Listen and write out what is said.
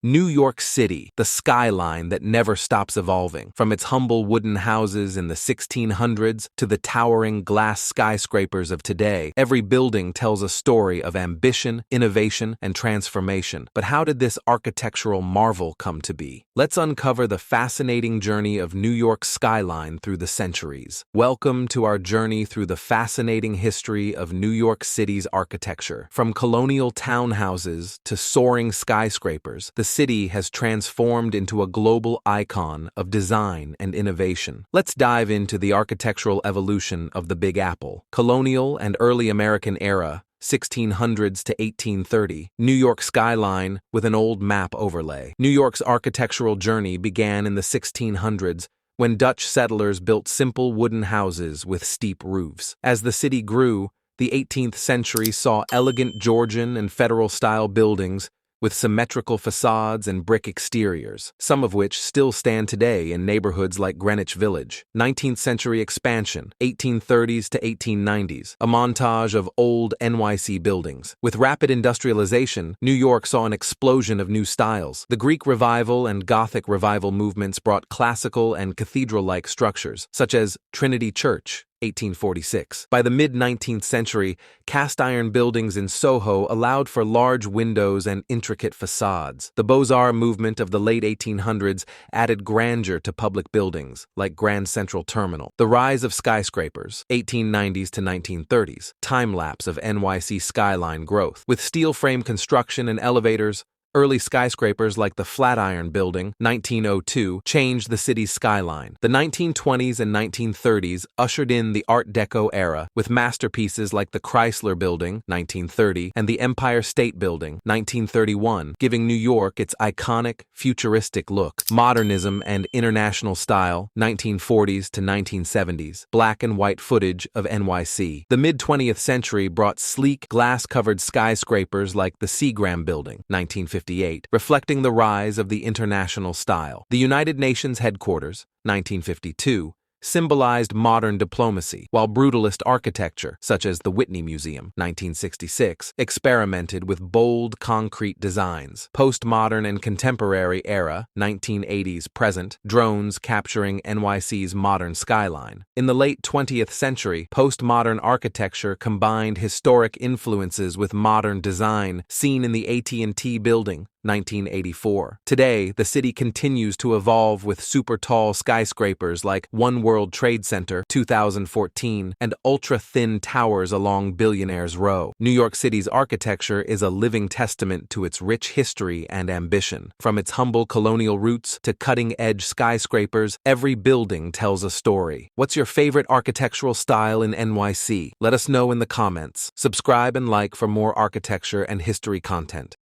New York City, the skyline that never stops evolving. From its humble wooden houses in the 1600s to the towering glass skyscrapers of today, every building tells a story of ambition, innovation, and transformation. But how did this architectural marvel come to be? Let's uncover the fascinating journey of New York's skyline through the centuries. Welcome to our journey through the fascinating history of New York City's architecture. From colonial townhouses to soaring skyscrapers, the city has transformed into a global icon of design and innovation. Let's dive into the architectural evolution of the Big Apple. Colonial and early American era, 1600s to 1830, New York skyline with an old map overlay. New York's architectural journey began in the 1600s when Dutch settlers built simple wooden houses with steep roofs. As the city grew, the 18th century saw elegant Georgian and Federal-style buildings with symmetrical facades and brick exteriors, some of which still stand today in neighborhoods like Greenwich Village. 19th century expansion, 1830s to 1890s, a montage of old NYC buildings. With rapid industrialization, New York saw an explosion of new styles. The Greek Revival and Gothic Revival movements brought classical and cathedral-like structures, such as Trinity Church, 1846. By the mid-19th century, cast-iron buildings in Soho allowed for large windows and intricate facades. The Beaux-Arts movement of the late 1800s added grandeur to public buildings, like Grand Central Terminal. The rise of skyscrapers, 1890s to 1930s, time-lapse of NYC skyline growth. With steel frame construction and elevators, early skyscrapers like the Flatiron Building, 1902, changed the city's skyline. The 1920s and 1930s ushered in the Art Deco era, with masterpieces like the Chrysler Building, 1930, and the Empire State Building, 1931, giving New York its iconic, futuristic look. Modernism and international style, 1940s to 1970s, black and white footage of NYC. The mid-20th century brought sleek, glass-covered skyscrapers like the Seagram Building, 1958, reflecting the rise of the international style. The United Nations headquarters, 1952, symbolized modern diplomacy, while brutalist architecture, such as the Whitney Museum, 1966, experimented with bold concrete designs. Postmodern and contemporary era, 1980s present, drones capturing NYC's modern skyline. In the late 20th century, postmodern architecture combined historic influences with modern design, seen in the AT&T Building, 1984. Today, the city continues to evolve with super-tall skyscrapers like One World Trade Center, 2014, and ultra-thin towers along Billionaires Row. New York City's architecture is a living testament to its rich history and ambition. From its humble colonial roots to cutting-edge skyscrapers, every building tells a story. What's your favorite architectural style in NYC? Let us know in the comments. Subscribe and like for more architecture and history content.